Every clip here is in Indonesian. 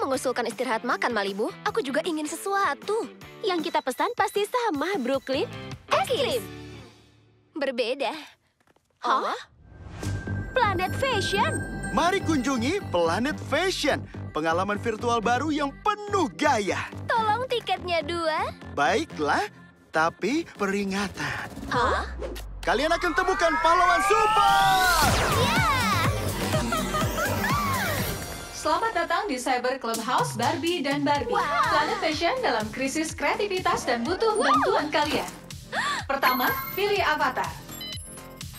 mengusulkan istirahat makan, Malibu. Aku juga ingin sesuatu. Yang kita pesan pasti sama, Brooklyn. Es krim. Berbeda. Hah? Planet Fashion. Mari kunjungi Planet Fashion, pengalaman virtual baru yang penuh gaya. Tolong tiketnya 2. Baiklah, tapi peringatan. Hah? Kalian akan temukan pahlawan super! Selamat datang di Cyber Clubhouse Barbie dan Barbie. Planet Fashion dalam krisis kreativitas dan butuh bantuan kalian. Pertama, pilih avatar.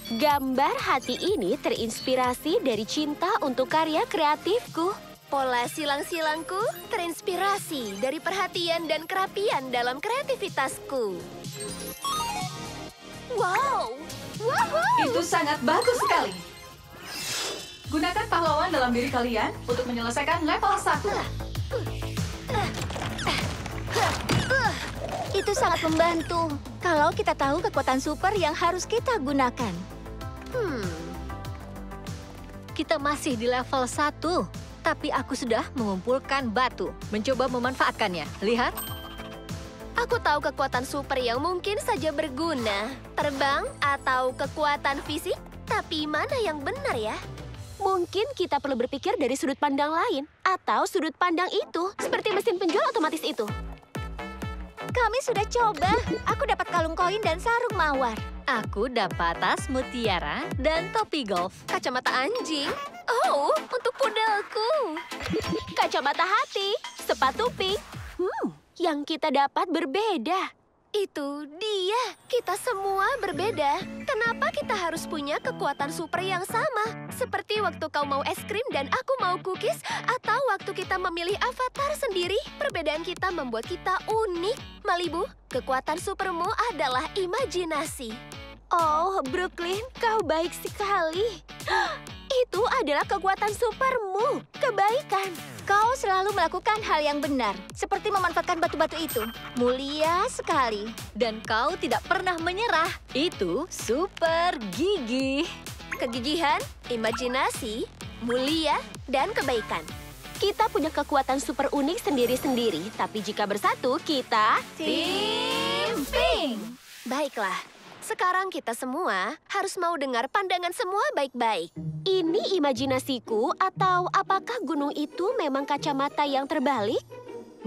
Gambar hati ini terinspirasi dari cinta untuk karya kreatifku. Pola silang-silangku terinspirasi dari perhatian dan kerapian dalam kreativitasku. Wow! Woohoo! Itu sangat bagus sekali. Gunakan pahlawan dalam diri kalian untuk menyelesaikan level 1. Itu sangat membantu. Kalau kita tahu kekuatan super yang harus kita gunakan. Kita masih di level 1. Tapi aku sudah mengumpulkan batu. Mencoba memanfaatkannya. Lihat. Aku tahu kekuatan super yang mungkin saja berguna. Terbang atau kekuatan fisik. Tapi mana yang benar ya? Mungkin kita perlu berpikir dari sudut pandang lain. Atau sudut pandang itu. Seperti mesin penjual otomatis itu. Kami sudah coba. Aku dapat kalung koin dan sarung mawar. Aku dapat tas mutiara dan topi golf. Kacamata anjing. Oh, untuk pudelku. Kacamata hati, sepatu pink. Yang kita dapat berbeda. Itu dia. Kita semua berbeda. Kenapa kita harus punya kekuatan super yang sama? Seperti waktu kau mau es krim dan aku mau cookies, atau waktu kita memilih avatar sendiri. Perbedaan kita membuat kita unik. Malibu, kekuatan supermu adalah imajinasi. Oh, Brooklyn, kau baik sekali. Itu adalah kekuatan supermu, kebaikan. Kau selalu melakukan hal yang benar, seperti memanfaatkan batu-batu itu. Mulia sekali. Dan kau tidak pernah menyerah. Itu super gigih. Kegigihan, imajinasi, mulia, dan kebaikan. Kita punya kekuatan super unik sendiri-sendiri, tapi jika bersatu, kita... Tim Pink! Baiklah. Sekarang kita semua harus mau dengar pandangan semua baik-baik. Ini imajinasiku atau apakah gunung itu memang kacamata yang terbalik?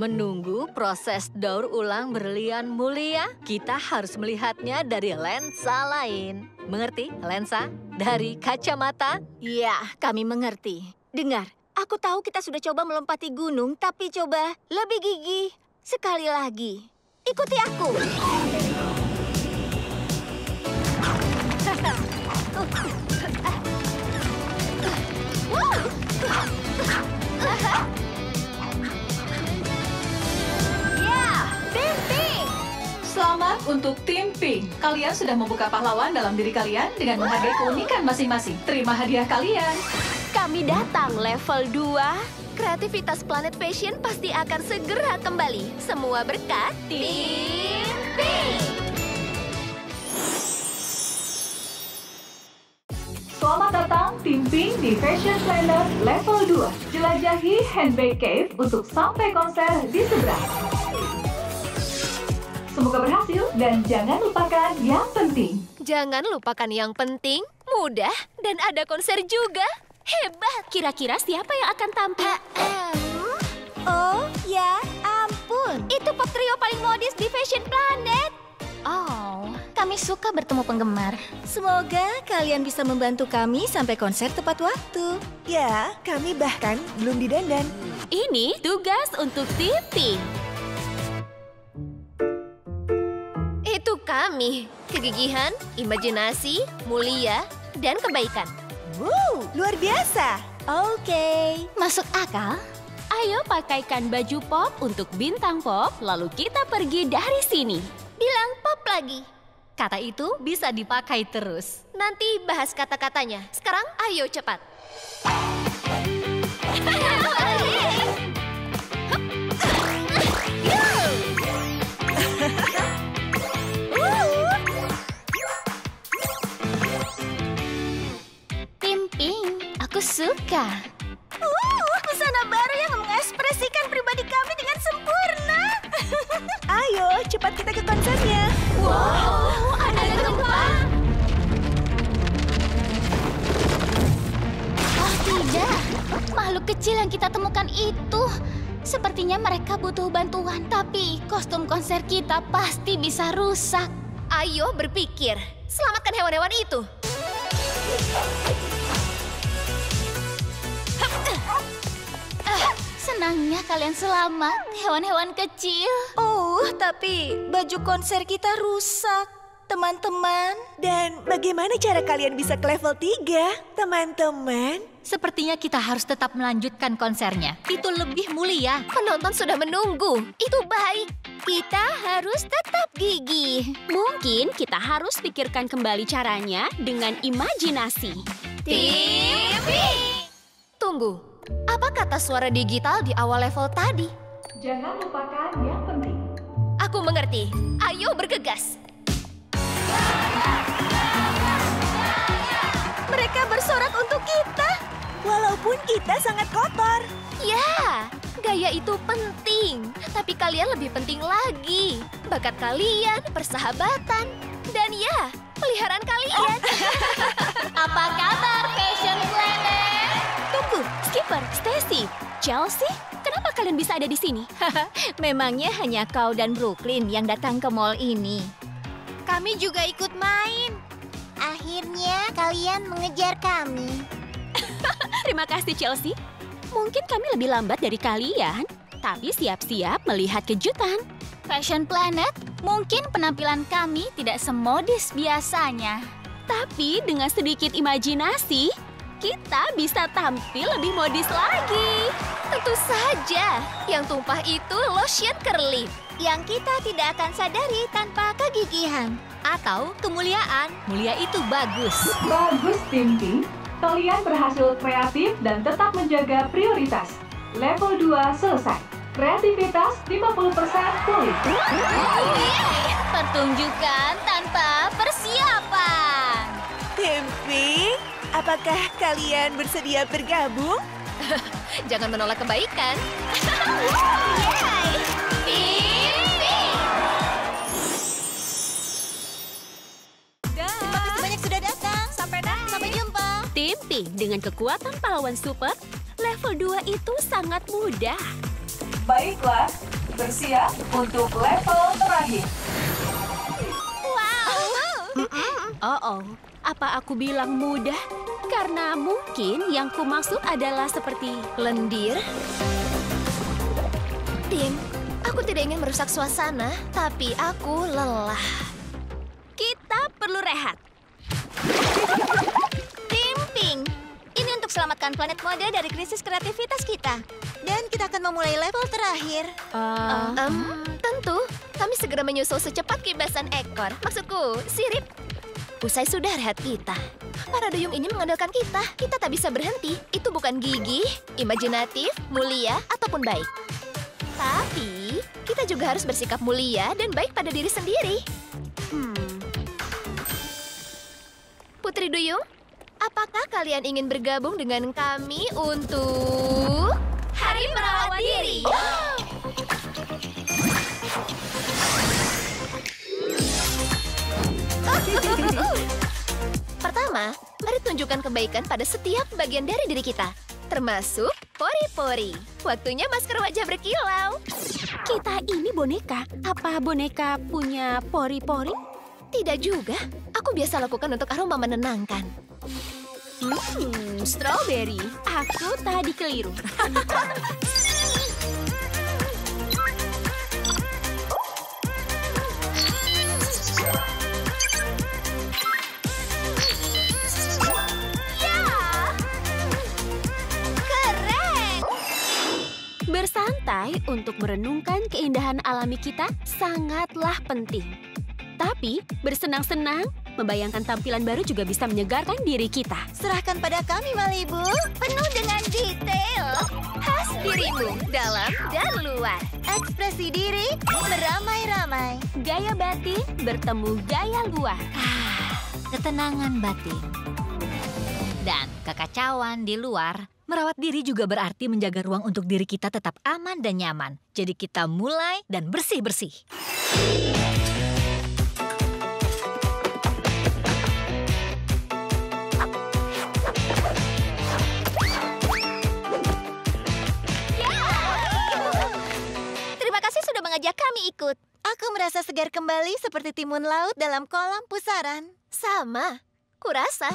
Menunggu proses daur ulang berlian mulia, kita harus melihatnya dari lensa lain. Mengerti, lensa? Dari kacamata? Ya, kami mengerti. Dengar, aku tahu kita sudah coba melompati gunung, tapi coba lebih gigih. Sekali lagi, ikuti aku. Selamat untuk Tim Pink. Kalian sudah membuka pahlawan dalam diri kalian dengan menghargai keunikan masing-masing. Terima hadiah kalian. Kami datang level 2. Kreativitas Planet Fashion pasti akan segera kembali. Semua berkat Tim Pink. Selamat datang Tim Pink di Fashion Planner level 2. Jelajahi Handbag Cave untuk sampai konser di seberang. Semoga berhasil dan jangan lupakan yang penting. Jangan lupakan yang penting, mudah, dan ada konser juga. Hebat! Kira-kira siapa yang akan tampil? Oh, ya ampun. Itu pop trio paling modis di Fashion Planet. Oh, kami suka bertemu penggemar. Semoga kalian bisa membantu kami sampai konser tepat waktu. Ya, kami bahkan belum didandan. Ini tugas untuk Tim Pink. Itu kami. Kegigihan, imajinasi, mulia, dan kebaikan. Wow, luar biasa. Oke. Masuk akal? Ayo pakaikan baju pop untuk bintang pop, lalu kita pergi dari sini. Bilang pop lagi. Kata itu bisa dipakai terus. Nanti bahas kata-katanya. Sekarang ayo cepat. Tim Pink, aku suka. busana baru yang mengekspresikan pribadi kami dengan sempurna. Ayo, cepat kita ke konsernya. Wow, ada gempa. Oh tidak, makhluk kecil yang kita temukan itu. Sepertinya mereka butuh bantuan, tapi kostum konser kita pasti bisa rusak. Ayo berpikir, selamatkan hewan-hewan itu. Senangnya kalian selamat, hewan-hewan kecil. Oh, tapi baju konser kita rusak, teman-teman. Dan bagaimana cara kalian bisa ke level 3, teman-teman? Sepertinya kita harus tetap melanjutkan konsernya. Itu lebih mulia. Penonton sudah menunggu. Itu baik. Kita harus tetap gigih. Mungkin kita harus pikirkan kembali caranya dengan imajinasi. Tim Pink. Tunggu, apa kata suara digital di awal level tadi? Jangan lupakan yang penting. Aku mengerti. Ayo bergegas. Mereka bersorak untuk kita. Walaupun kita sangat kotor. Ya, gaya itu penting. Tapi kalian lebih penting lagi. Bakat kalian, persahabatan, dan ya, peliharaan kalian. Apa kabar, Fashion Planet? Tunggu, Skipper, Stacy, Chelsea, kenapa kalian bisa ada di sini? Memangnya hanya kau dan Brooklyn yang datang ke mall ini? Kami juga ikut main. Akhirnya kalian mengejar kami. Terima kasih, Chelsea. Mungkin kami lebih lambat dari kalian, tapi siap-siap melihat kejutan. Fashion Planet, mungkin penampilan kami tidak semodis biasanya. Tapi dengan sedikit imajinasi, kita bisa tampil lebih modis lagi. Tentu saja, yang tumpah itu lotion curly. Yang kita tidak akan sadari tanpa kegigihan. Atau kemuliaan. Mulia itu bagus. Bagus, Tim Pink. Kalian berhasil kreatif dan tetap menjaga prioritas. Level 2 selesai. Kreativitas 50% pulih. Pertunjukan tanpa persiapan. Tim Pink, apakah kalian bersedia bergabung? Jangan menolak kebaikan. Tim Pink dengan kekuatan pahlawan super, level 2 itu sangat mudah. Baiklah, bersiap untuk level terakhir. Oh, apa aku bilang mudah? Karena mungkin yang kumaksud adalah seperti lendir. Tim, aku tidak ingin merusak suasana, tapi aku lelah. Kita perlu rehat. Tim Pink, ini untuk selamatkan planet mode dari krisis kreativitas kita. Dan kita akan memulai level terakhir. Tentu, kami segera menyusul secepat kibasan ekor. Maksudku, sirip. Usai sudah rehat kita. Para duyung ini mengandalkan kita. Kita tak bisa berhenti. Itu bukan gigih, imajinatif, mulia, ataupun baik. Tapi, kita juga harus bersikap mulia dan baik pada diri sendiri. Putri Duyung, apakah kalian ingin bergabung dengan kami untuk Hari Merawat Diri? Pertama, mari tunjukkan kebaikan pada setiap bagian dari diri kita, termasuk pori-pori. Waktunya masker wajah berkilau. Kita ini boneka. Apa boneka punya pori-pori? Tidak juga. Aku biasa lakukan untuk aroma menenangkan. Strawberry. Aku tadi keliru. Bersantai untuk merenungkan keindahan alami kita sangatlah penting. Tapi bersenang-senang, membayangkan tampilan baru juga bisa menyegarkan diri kita. Serahkan pada kami, Malibu. Penuh dengan detail. Khas dirimu, dalam dan luar. Ekspresi diri beramai-ramai. Gaya batin bertemu gaya luar. Ketenangan batin. Dan kekacauan di luar Merawat diri juga berarti menjaga ruang untuk diri kita tetap aman dan nyaman. Jadi kita mulai dan bersih-bersih. Terima kasih sudah mengajak kami ikut. Aku merasa segar kembali seperti timun laut dalam kolam pusaran. Sama, kurasa.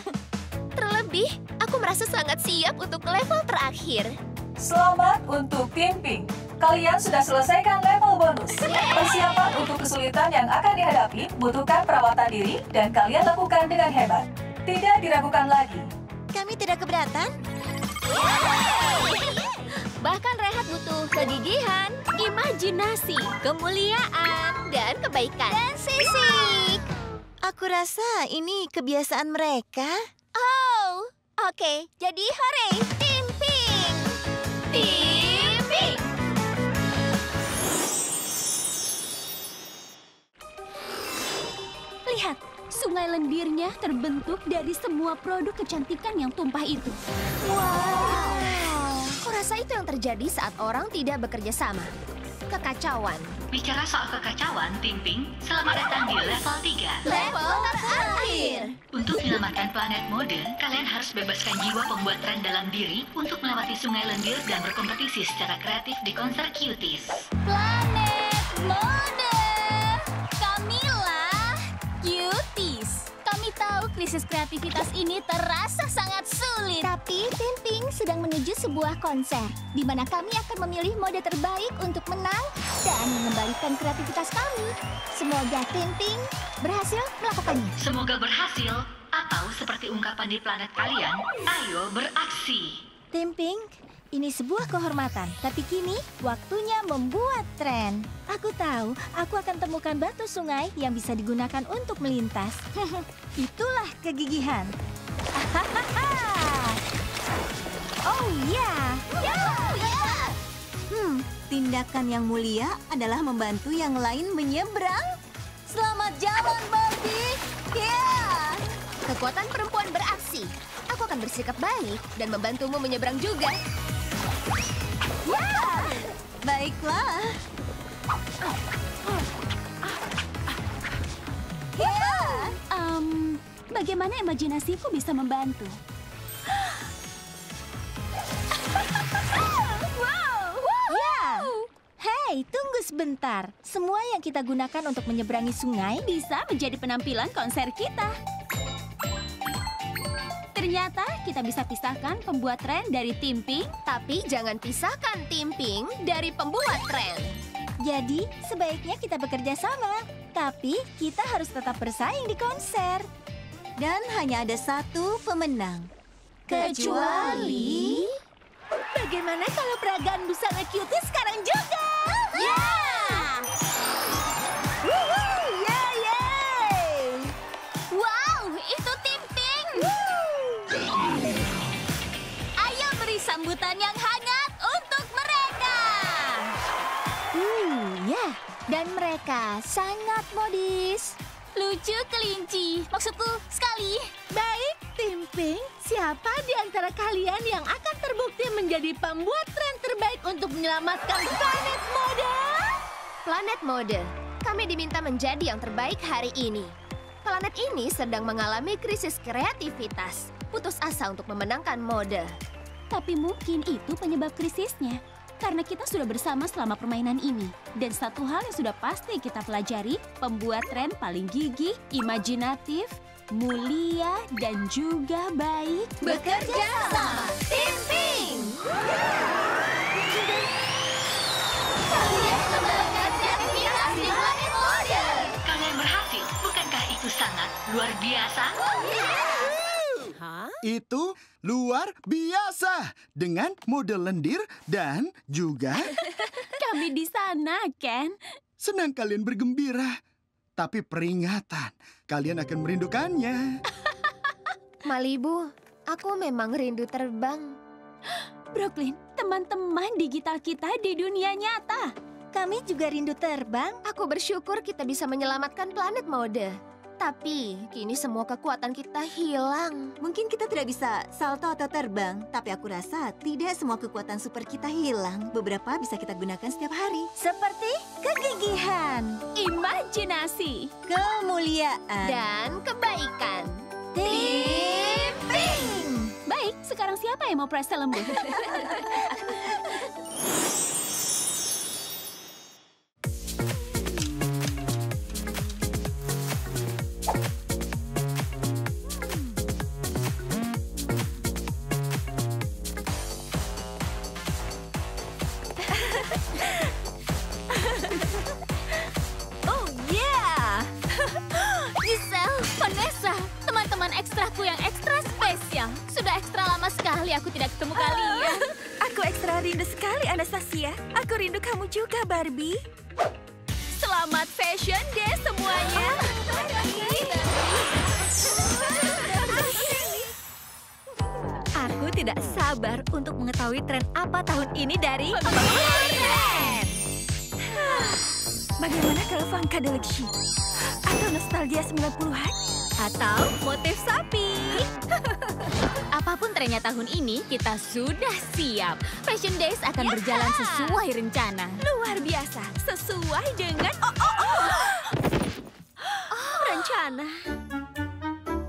Terlebih, aku merasa sangat siap untuk level terakhir. Selamat untuk tim Pink. Kalian sudah selesaikan level bonus. Persiapan untuk kesulitan yang akan dihadapi butuhkan perawatan diri dan kalian lakukan dengan hebat. Tidak diragukan lagi. Kami tidak keberatan. Bahkan Rehat butuh kegigihan, imajinasi, kemuliaan, dan kebaikan. Dan sisik. Aku rasa ini kebiasaan mereka. Oh, oke. Jadi hore, tim Pink. Tim Pink. Lihat, sungai lendirnya terbentuk dari semua produk kecantikan yang tumpah itu. Wow. Kurasa itu yang terjadi saat orang tidak bekerja sama. Kekacauan. Bicara soal kekacauan, Tim Pink, selamat datang di level 3. Level terakhir. Untuk menyelamatkan planet mode, kalian harus bebaskan jiwa pembuat tren dalam diri untuk melewati sungai lendir dan berkompetisi secara kreatif di konser Cuties. Planet Mode. Kamilah Cuties. Kami tahu krisis kreativitas ini terasa sangat sulit. Tapi tim Pink sedang menuju sebuah konser, di mana kami akan memilih mode terbaik untuk menang dan mengembalikan kreativitas kami. Semoga tim Pink berhasil melakukannya. Semoga berhasil, atau seperti ungkapan di planet kalian, ayo beraksi. Tim Pink, ini sebuah kehormatan. Tapi kini waktunya membuat tren. Aku tahu, aku akan temukan batu sungai yang bisa digunakan untuk melintas. Itulah kegigihan. Oh ya. Tindakan yang mulia adalah membantu yang lain menyeberang. Selamat jalan, Barbie. Kekuatan perempuan beraksi. Aku akan bersikap baik dan membantumu menyeberang juga. Baiklah. Bagaimana imajinasiku bisa membantu? Hei, tunggu sebentar. Semua yang kita gunakan untuk menyeberangi sungai Bisa menjadi penampilan konser kita. Ternyata kita bisa pisahkan pembuat tren dari tim Pink. Tapi jangan pisahkan tim Pink dari pembuat tren. Jadi, sebaiknya kita bekerja sama. Tapi, kita harus tetap bersaing di konser. Dan hanya ada satu pemenang. Kecuali... Bagaimana kalau peragaan busana Cuties sekarang juga? Wow, itu tim Pink. Ayo beri sambutan yang hangat untuk mereka. Dan mereka sangat modis. Lucu kelinci. Maksudku sekali. Baik, tim Pink. Siapa di antara kalian yang akan terbukti menjadi pembuat tren terbaik untuk menyelamatkan planet mode? Planet Mode, kami diminta menjadi yang terbaik hari ini. Planet ini sedang mengalami krisis kreativitas. Putus asa untuk memenangkan mode. Tapi mungkin itu penyebab krisisnya. Karena kita sudah bersama selama permainan ini. Dan satu hal yang sudah pasti kita pelajari, pembuat tren paling gigih, imajinatif, mulia, dan juga baik. Bekerja sama, tim Pink! Kalian mengembangkan kreativitas di planet mode! Kalian berhasil, bukankah itu sangat luar biasa? Itu luar biasa dengan mode lendir dan juga Kami di sana, Ken. senang kalian bergembira. Tapi peringatan, kalian akan merindukannya. Malibu, aku memang rindu terbang. Brooklyn, teman-teman digital kita di dunia nyata. Kami juga rindu terbang. Aku bersyukur kita bisa menyelamatkan planet mode. Tapi kini semua kekuatan kita hilang. Mungkin kita tidak bisa salto atau terbang, tapi aku rasa tidak semua kekuatan super kita hilang. Beberapa bisa kita gunakan setiap hari. Seperti kegigihan, Imajinasi. kemuliaan, Dan kebaikan. tipping. Baik, sekarang siapa yang mau presto lembut? Oh yeah! Giselle, Vanessa, teman-teman ekstraku yang ekstra spesial. Sudah ekstra lama sekali aku tidak ketemu kalian. Aku ekstra rindu sekali, Anastasia. Aku rindu kamu juga, Barbie. Selamat Fashion Day semuanya. Aku tidak sabar untuk mengetahui tren apa tahun ini dari Bagaimana kalau funkadelic chic? Atau nostalgia 90-an? atau motif sapi. Apapun trennya tahun ini, kita sudah siap. Fashion Days akan berjalan sesuai rencana. Luar biasa, sesuai dengan rencana.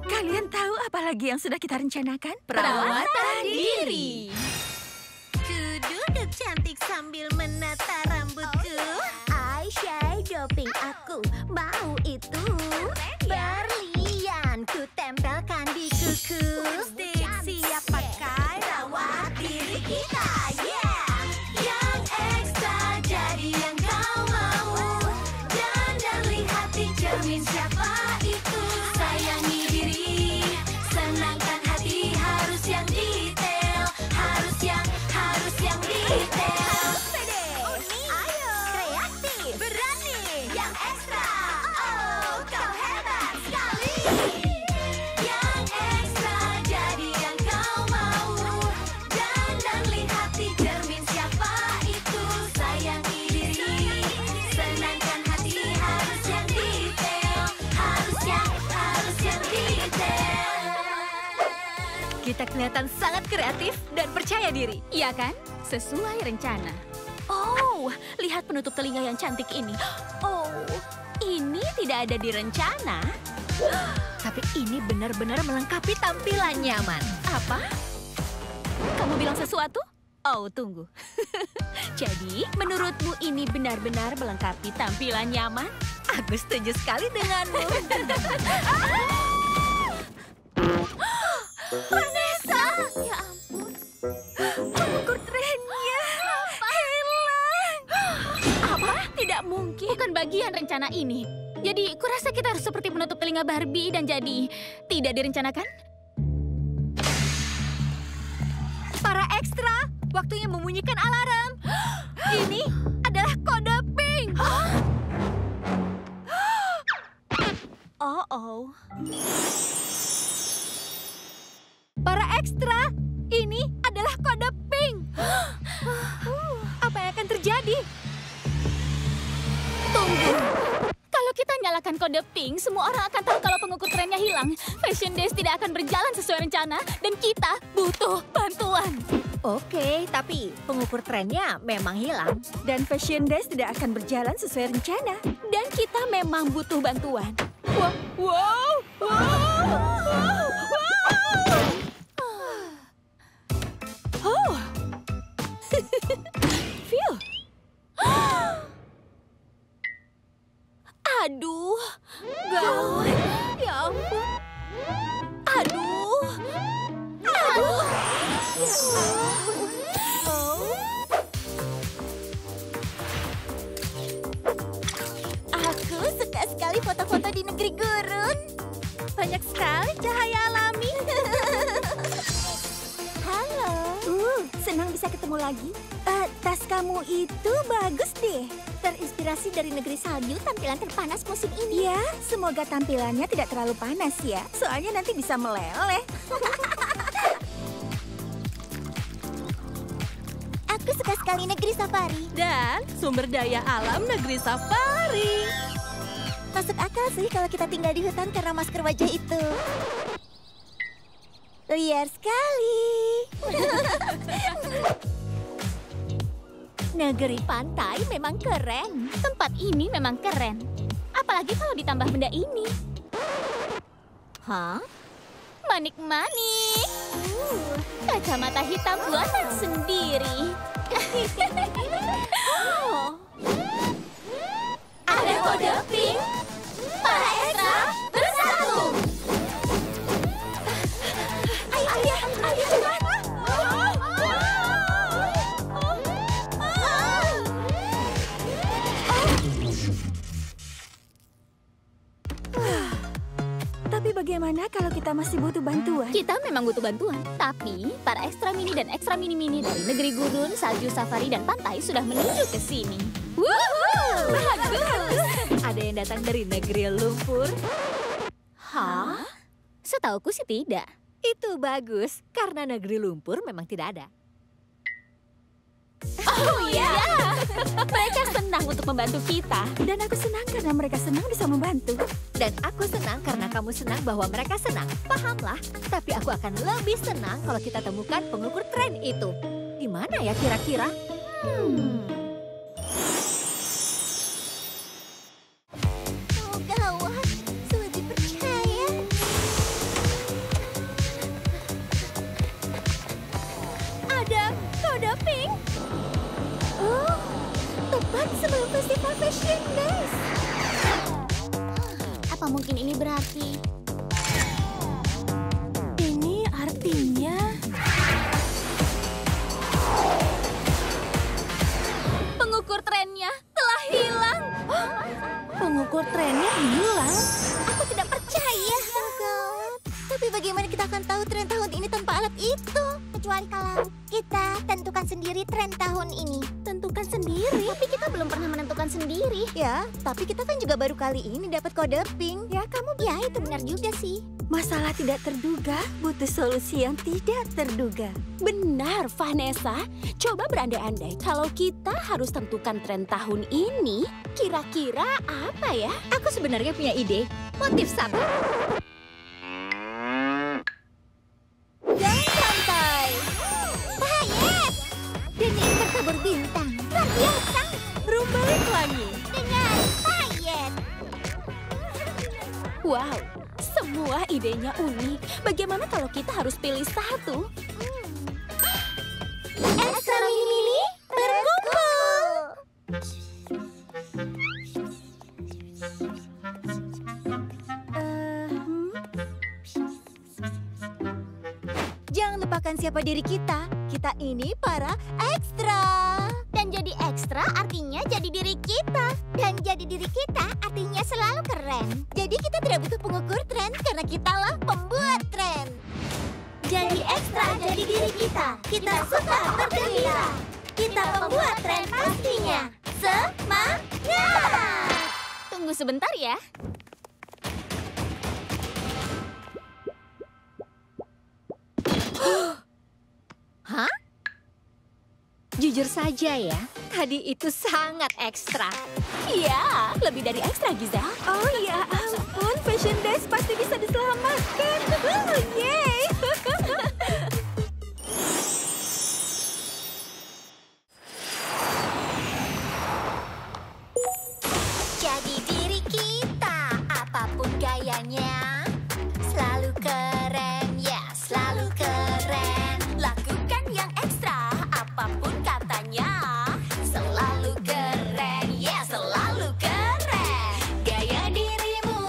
Kalian tahu apa lagi yang sudah kita rencanakan? Perawatan diri. Duduk cantik sambil menata rambutku. Eyeshadow pink aku mau itu. Berlian ku tempelkan di kuku. Lipstick siap pakai rawat diri kita. Yeah. Yang ekstra jadi yang kau mau. Dan lihat di cermin siapa itu. Sayangi diri, senangkan hati, harus yang detail. Harus yang detail. Pede, ayo, kreatif, berani, yang ekstra. Oh, kau hebat sekali. Yang ekstra jadi yang kau mau. Dan lihat di cermin siapa itu. Sayangi diri, senangkan hati, harus yang detail. Harus yang detail. Kita kelihatan sangat kreatif dan percaya diri. Iya kan? Sesuai rencana. Oh, lihat penutup telinga yang cantik ini. Oh, ini tidak ada di rencana. Tapi ini benar-benar melengkapi tampilan nyaman. Apa? Kamu bilang sesuatu? Oh, tunggu. Jadi, menurutmu ini benar-benar melengkapi tampilan nyaman? Aku setuju sekali denganmu. Vanessa! Ya ampun. Pengukur trennya hilang. Apa? Tidak mungkin. Bukan bagian rencana ini. Jadi, kurasa kita harus seperti menutup telinga Barbie dan jadi tidak direncanakan? Para ekstra, waktunya membunyikan alarm. Ini adalah kode pink. Oh. Para ekstra, ini adalah kode pink. Apa yang akan terjadi? Tunggu. Kalau kita nyalakan kode pink, semua orang akan tahu kalau pengukur trennya hilang. Fashion Days tidak akan berjalan sesuai rencana dan kita butuh bantuan. Oke, tapi pengukur trennya memang hilang. Dan Fashion Days tidak akan berjalan sesuai rencana. Dan kita memang butuh bantuan. Oh, Phew. Aduh, gawat. Ya ampun. Aduh. Aku suka sekali foto-foto di negeri gurun. Banyak sekali cahaya alami. Halo. senang bisa ketemu lagi. Tas kamu itu bagus deh. Terinspirasi dari negeri salju, tampilan terpanas musim ini. Ya, semoga tampilannya tidak terlalu panas ya. Soalnya nanti bisa meleleh. Aku suka sekali negeri safari. Dan sumber daya alam negeri safari. Masuk akal sih kalau kita tinggal di hutan karena masker wajah itu. Liar sekali. Negeri pantai memang keren. Tempat ini memang keren. Apalagi kalau ditambah benda ini. Hah? Manik-manik. Kacamata hitam buatan sendiri. Oh. Ada kode pink. Para ekstra bersatu. Ayo cepat. Tapi bagaimana kalau kita masih butuh bantuan? Kita memang butuh bantuan, tapi para ekstra mini dan ekstra mini-mini dari negeri gurun, salju, safari, dan pantai sudah menuju ke sini. Wuhuu! Bagus! Ada yang datang dari negeri lumpur. Hah? Setauku sih tidak. Itu bagus, karena negeri lumpur memang tidak ada. Oh ya, mereka senang untuk membantu kita. Dan aku senang karena mereka senang bisa membantu. Dan aku senang karena kamu senang bahwa mereka senang. Pahamlah, tapi aku akan lebih senang kalau kita temukan pengukur tren itu. Di mana ya kira-kira? Oh, gawat. Sulit dipercaya. Ada kode pink. Oh, tepat sebelum festival Fashion Days. Apa mungkin ini berarti? Ini artinya... Pengukur trennya telah hilang. Pengukur trennya hilang. Aku tidak percaya. Gawat. Tapi bagaimana kita akan tahu tren tahun ini tanpa alat itu? Kecuali kalau kita tentukan sendiri tren tahun ini. Tentukan sendiri. Tapi kita belum pernah menentukan sendiri. Ya, tapi kita kan juga baru kali ini dapat kode pink. Ya, itu benar juga sih. Masalah tidak terduga butuh solusi yang tidak terduga. Benar, Vanessa. Coba berandai-andai kalau kita harus tentukan tren tahun ini, kira-kira apa ya? Aku sebenarnya punya ide. Motif sabar. Jangan santai. Payet. Deni bertabur bintang. Luar biasa. Rumbalik lagi. Dengan Payet. Wow, semua idenya unik. Bagaimana kalau kita harus pilih satu? Ekstra mini berkumpul. Jangan lupakan siapa diri kita. Kita ini para ekstra. Dan jadi ekstra artinya jadi diri kita. Dan jadi diri kita artinya selalu keren. Jadi kita tidak butuh pengukur tren karena kitalah pembuat tren. Jadi ekstra jadi diri kita. Kita suka bergembira. Kita pembuat tren pastinya. Semangat! Tunggu sebentar ya. Hah? Jujur saja ya, tadi itu sangat ekstra. Iya, lebih dari ekstra, Giselle. Oh ya ampun, Fashion Days pasti bisa diselamatkan. Yeay! Jadi diri kita, apapun gayanya, selalu keren, ya selalu keren. Lakukan yang ekstra, apapun katanya, selalu keren, ya selalu keren. Gaya dirimu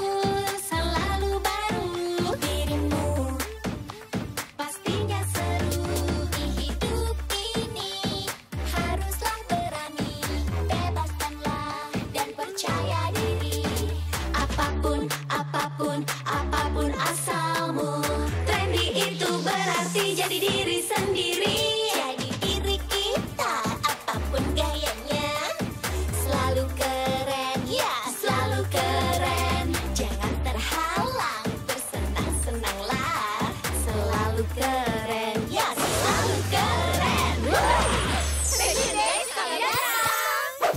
selalu baru, dirimu pastinya seru. Di hidup ini haruslah berani, bebaskanlah dan percaya diri. Apapun, apapun, apapun asalmu, trendy itu berarti jadi diri sendiri. Jadi diri kita, apapun gayanya, selalu keren, ya selalu keren. Jangan terhalang, bersenang-senanglah, selalu keren, ya selalu keren. Fashion Days, selamat datang.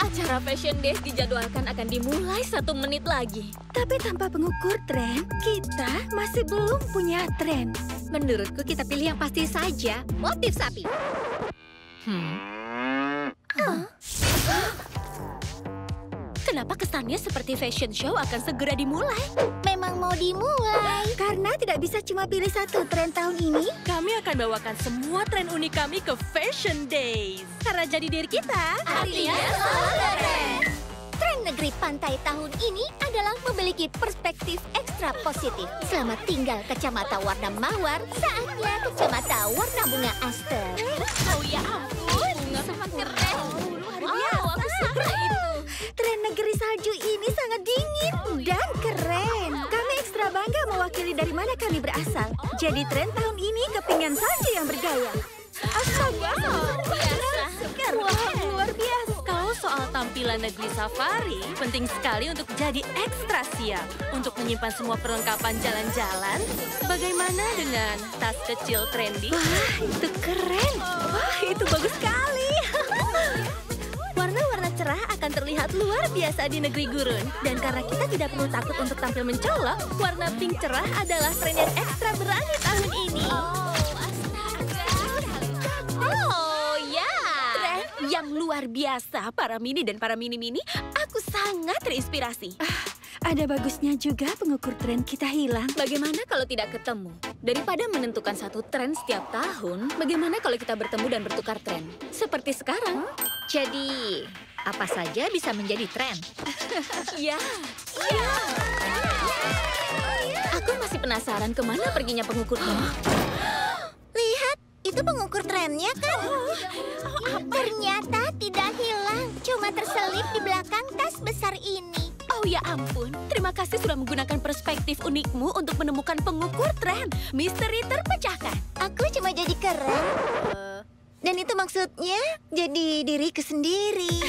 Acara Fashion Days dijadwalkan akan dimulai 1 menit lagi. Tapi tanpa pengukur tren, kita masih belum punya tren. Menurutku kita pilih yang pasti saja. Motif sapi. Kenapa kesannya seperti fashion show akan segera dimulai? Memang mau dimulai. Karena tidak bisa cuma pilih satu tren tahun ini. Kami akan bawakan semua tren unik kami ke Fashion Days. Karena jadi diri kita. Artinya selalu tren. Tren negeri pantai tahun ini adalah memiliki perspektif ekstra positif. Selamat tinggal kacamata warna mawar, saatnya kacamata warna bunga aster. Oh ya ampun, sangat keren. Wow, aku suka itu. Tren negeri salju ini sangat dingin dan keren. Kami ekstra bangga mewakili dari mana kami berasal. Jadi tren tahun ini kepingan salju yang bergaya. Astaga, Keren. Wah, luar biasa. Kalau soal tampilan negeri safari, penting sekali untuk jadi ekstra siap. Untuk menyimpan semua perlengkapan jalan-jalan, bagaimana dengan tas kecil trendy? wah itu keren. Wah itu bagus sekali. Warna-warna cerah akan terlihat luar biasa di negeri gurun. Dan karena kita tidak perlu takut untuk tampil mencolok, warna pink cerah adalah tren yang ekstra berani tahun ini. Oh ya, tren yang luar biasa. Para mini dan para mini-mini, aku sangat terinspirasi. Ada bagusnya juga pengukur tren kita hilang. Bagaimana kalau tidak ketemu? Daripada menentukan satu tren setiap tahun, bagaimana kalau kita bertemu dan bertukar tren? Seperti sekarang. Jadi, apa saja bisa menjadi tren? Ya. Aku masih penasaran kemana perginya pengukur tren. Lihat, itu pengukur trennya kan? Ternyata tidak hilang, cuma terselip di belakang tas besar ini. Oh ya ampun, terima kasih sudah menggunakan perspektif unikmu untuk menemukan pengukur tren. Misteri terpecahkan. Aku cuma jadi keren. Dan itu maksudnya jadi diriku sendiri.